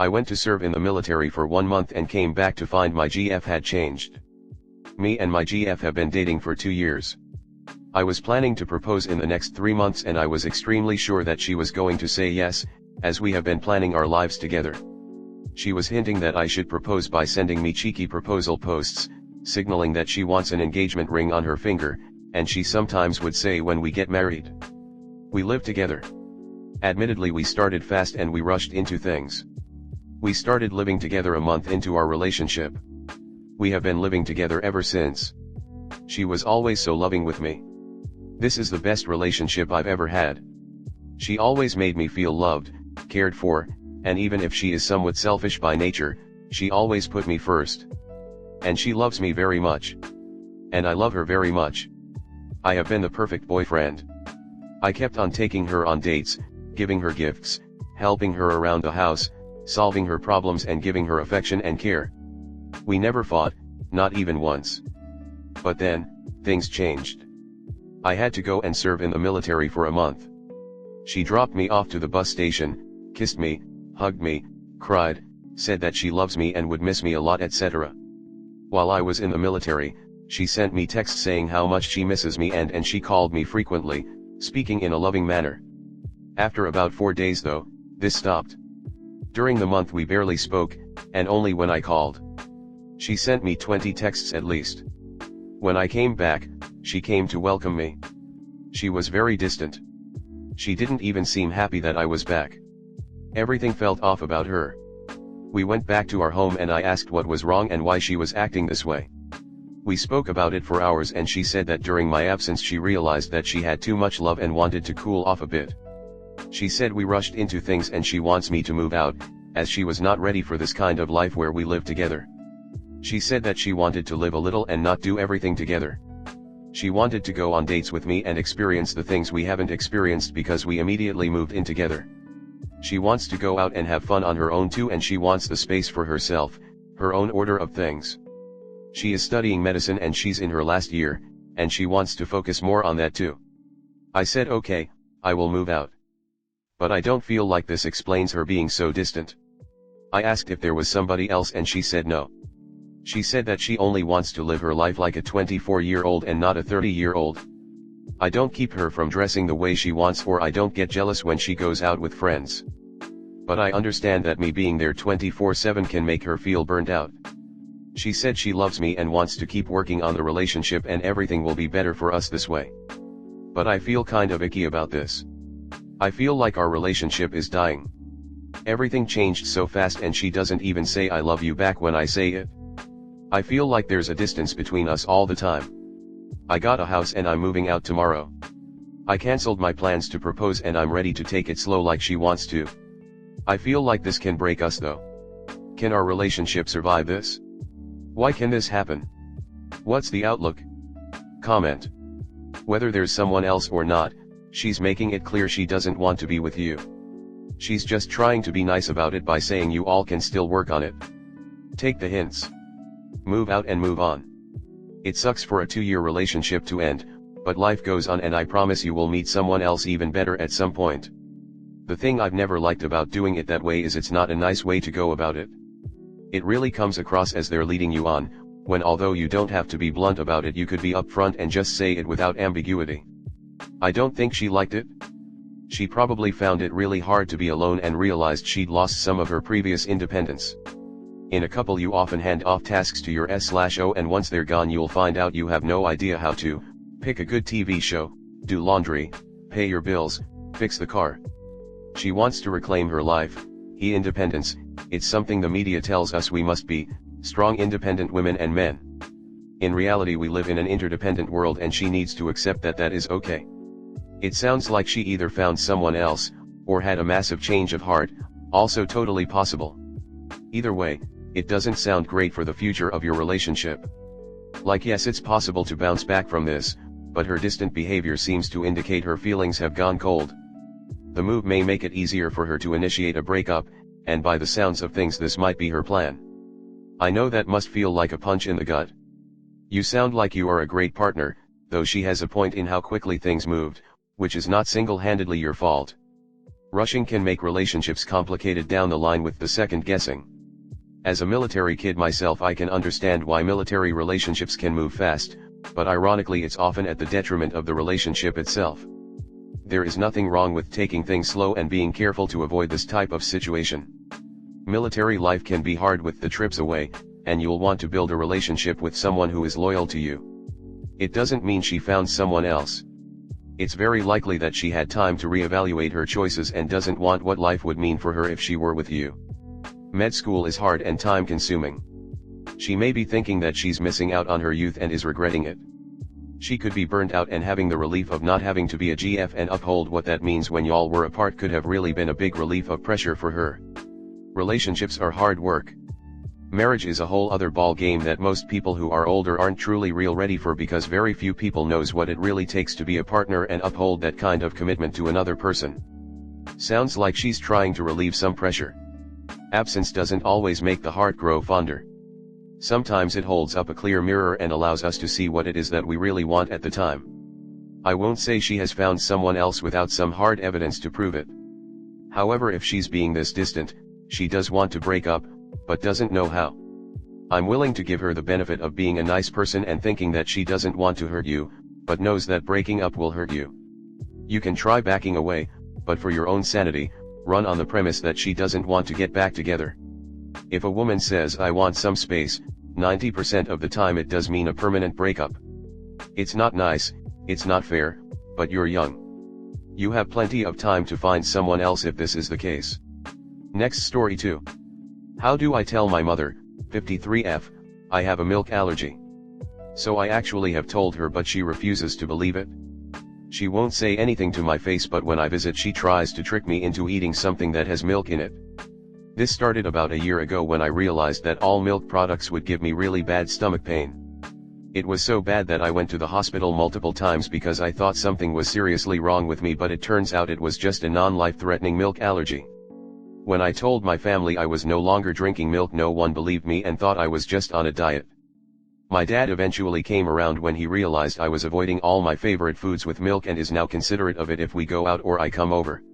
I went to serve in the military for 1 month and came back to find my GF had changed. Me and my GF have been dating for 2 years. I was planning to propose in the next 3 months and I was extremely sure that she was going to say yes, as we have been planning our lives together. She was hinting that I should propose by sending me cheeky proposal posts, signaling that she wants an engagement ring on her finger, and she sometimes would say when we get married. We live together. Admittedly, we started fast and we rushed into things. We started living together a month into our relationship. We have been living together ever since. She was always so loving with me. This is the best relationship I've ever had. She always made me feel loved, cared for, and even if she is somewhat selfish by nature, she always put me first. And she loves me very much. And I love her very much. I have been the perfect boyfriend. I kept on taking her on dates, giving her gifts, helping her around the house, solving her problems and giving her affection and care. We never fought, not even once. But then, things changed. I had to go and serve in the military for a month. She dropped me off to the bus station, kissed me, hugged me, cried, said that she loves me and would miss me a lot, etc. While I was in the military, she sent me texts saying how much she misses me and she called me frequently, speaking in a loving manner. After about 4 days though, this stopped. During the month we barely spoke, and only when I called. She sent me 20 texts at least. When I came back, she came to welcome me. She was very distant. She didn't even seem happy that I was back. Everything felt off about her. We went back to our home and I asked what was wrong and why she was acting this way. We spoke about it for hours and she said that during my absence she realized that she had too much love and wanted to cool off a bit. She said we rushed into things and she wants me to move out, as she was not ready for this kind of life where we live together. She said that she wanted to live a little and not do everything together. She wanted to go on dates with me and experience the things we haven't experienced because we immediately moved in together. She wants to go out and have fun on her own too, and she wants the space for herself, her own order of things. She is studying medicine and she's in her last year, and she wants to focus more on that too. I said okay, I will move out. But I don't feel like this explains her being so distant. I asked if there was somebody else and she said no. She said that she only wants to live her life like a 24-year-old and not a 30-year-old. I don't keep her from dressing the way she wants, or I don't get jealous when she goes out with friends. But I understand that me being there 24/7 can make her feel burnt out. She said she loves me and wants to keep working on the relationship and everything will be better for us this way. But I feel kind of icky about this. I feel like our relationship is dying. Everything changed so fast and she doesn't even say I love you back when I say it. I feel like there's a distance between us all the time. I got a house and I'm moving out tomorrow. I cancelled my plans to propose and I'm ready to take it slow like she wants to. I feel like this can break us though. Can our relationship survive this? Why can this happen? What's the outlook? Comment. Whether there's someone else or not, she's making it clear she doesn't want to be with you. She's just trying to be nice about it by saying you all can still work on it. Take the hints. Move out and move on. It sucks for a 2-year relationship to end, but life goes on and I promise you will meet someone else even better at some point. The thing I've never liked about doing it that way is it's not a nice way to go about it. It really comes across as they're leading you on, when although you don't have to be blunt about it, you could be upfront and just say it without ambiguity. I don't think she liked it. She probably found it really hard to be alone and realized she'd lost some of her previous independence. In a couple you often hand off tasks to your S/O and once they're gone you'll find out you have no idea how to pick a good TV show, do laundry, pay your bills, fix the car. She wants to reclaim her life, independence. It's something the media tells us we must be, strong independent women and men. In reality we live in an interdependent world and she needs to accept that that is okay. It sounds like she either found someone else, or had a massive change of heart, also totally possible. Either way, it doesn't sound great for the future of your relationship. Like yes, it's possible to bounce back from this, but her distant behavior seems to indicate her feelings have gone cold. The move may make it easier for her to initiate a breakup, and by the sounds of things this might be her plan. I know that must feel like a punch in the gut. You sound like you are a great partner, though she has a point in how quickly things moved, which is not single-handedly your fault. Rushing can make relationships complicated down the line with the second guessing. As a military kid myself, I can understand why military relationships can move fast, but ironically it's often at the detriment of the relationship itself. There is nothing wrong with taking things slow and being careful to avoid this type of situation. Military life can be hard with the trips away, and you'll want to build a relationship with someone who is loyal to you. It doesn't mean she found someone else. It's very likely that she had time to reevaluate her choices and doesn't want what life would mean for her if she were with you. Med school is hard and time-consuming. She may be thinking that she's missing out on her youth and is regretting it. She could be burnt out, and having the relief of not having to be a GF and uphold what that means when y'all were apart could have really been a big relief of pressure for her. Relationships are hard work. Marriage is a whole other ball game that most people who are older aren't truly ready for, because very few people knows what it really takes to be a partner and uphold that kind of commitment to another person. Sounds like she's trying to relieve some pressure. Absence doesn't always make the heart grow fonder. Sometimes it holds up a clear mirror and allows us to see what it is that we really want at the time. I won't say she has found someone else without some hard evidence to prove it. However, if she's being this distant, she does want to break up, but doesn't know how. I'm willing to give her the benefit of being a nice person and thinking that she doesn't want to hurt you, but knows that breaking up will hurt you. You can try backing away, but for your own sanity, run on the premise that she doesn't want to get back together. If a woman says I want some space, 90% of the time it does mean a permanent breakup. It's not nice, it's not fair, but you're young. You have plenty of time to find someone else if this is the case. Next story 2. How do I tell my mother, 53F, I have a milk allergy? So I actually have told her, but she refuses to believe it. She won't say anything to my face, but when I visit she tries to trick me into eating something that has milk in it. This started about a year ago when I realized that all milk products would give me really bad stomach pain. It was so bad that I went to the hospital multiple times because I thought something was seriously wrong with me, but it turns out it was just a non-life-threatening milk allergy. When I told my family I was no longer drinking milk, no one believed me and thought I was just on a diet. My dad eventually came around when he realized I was avoiding all my favorite foods with milk and is now considerate of it if we go out or I come over.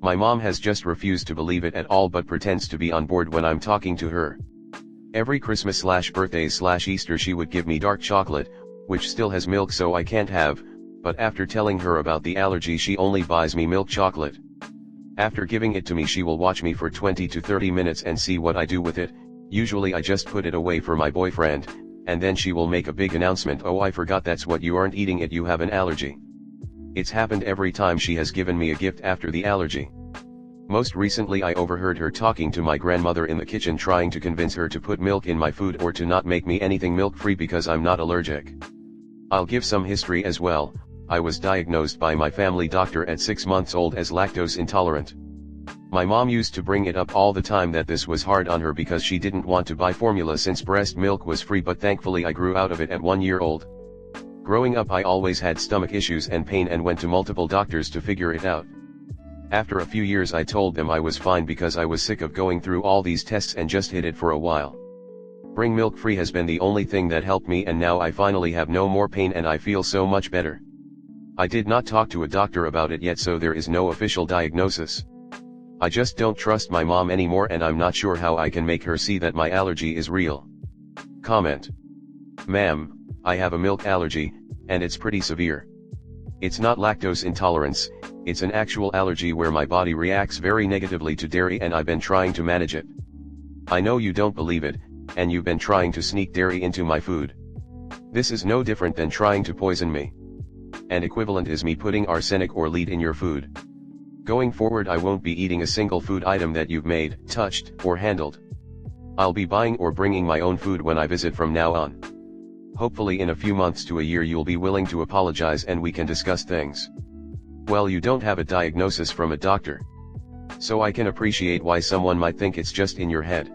My mom has just refused to believe it at all, but pretends to be on board when I'm talking to her. Every Christmas/birthdays/Easter she would give me dark chocolate, which still has milk, so I can't have, but after telling her about the allergy she only buys me milk chocolate. After giving it to me she will watch me for 20 to 30 minutes and see what I do with it. Usually I just put it away for my boyfriend, and then she will make a big announcement, "Oh, I forgot, that's what you aren't eating it, you have an allergy." It's happened every time she has given me a gift after the allergy. Most recently I overheard her talking to my grandmother in the kitchen, trying to convince her to put milk in my food or to not make me anything milk-free because I'm not allergic. I'll give some history as well. I was diagnosed by my family doctor at 6 months old as lactose intolerant. My mom used to bring it up all the time that this was hard on her because she didn't want to buy formula since breast milk was free, but thankfully I grew out of it at 1 year old. Growing up I always had stomach issues and pain and went to multiple doctors to figure it out. After a few years I told them I was fine because I was sick of going through all these tests and just hid it for a while. Bring milk free has been the only thing that helped me, and now I finally have no more pain and I feel so much better. I did not talk to a doctor about it yet, so there is no official diagnosis. I just don't trust my mom anymore, and I'm not sure how I can make her see that my allergy is real. Comment. Ma'am, I have a milk allergy, and it's pretty severe. It's not lactose intolerance, it's an actual allergy where my body reacts very negatively to dairy, and I've been trying to manage it. I know you don't believe it, and you've been trying to sneak dairy into my food. This is no different than trying to poison me. And equivalent is me putting arsenic or lead in your food. Going forward I won't be eating a single food item that you've made, touched, or handled. I'll be buying or bringing my own food when I visit from now on. Hopefully in a few months to a year you'll be willing to apologize and we can discuss things. Well, you don't have a diagnosis from a doctor. So I can appreciate why someone might think it's just in your head.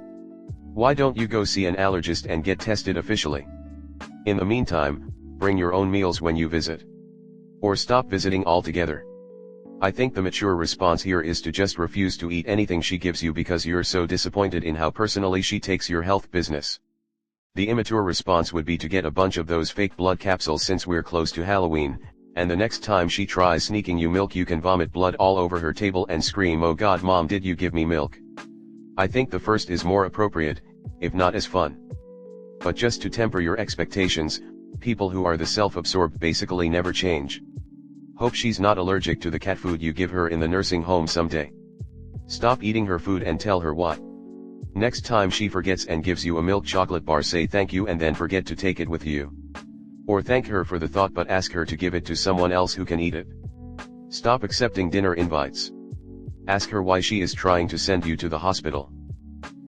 Why don't you go see an allergist and get tested officially? In the meantime, bring your own meals when you visit. Or stop visiting altogether. I think the mature response here is to just refuse to eat anything she gives you because you're so disappointed in how personally she takes your health business. The immature response would be to get a bunch of those fake blood capsules since we're close to Halloween, And the next time she tries sneaking you milk you can vomit blood all over her table and scream, "Oh God mom, did you give me milk?" I think the first is more appropriate, if not as fun. But just to temper your expectations, people who are the self-absorbed basically never change. Hope she's not allergic to the cat food you give her in the nursing home someday. Stop eating her food and tell her why. Next time she forgets and gives you a milk chocolate bar, say thank you and then forget to take it with you. Or thank her for the thought but ask her to give it to someone else who can eat it. Stop accepting dinner invites. Ask her why she is trying to send you to the hospital.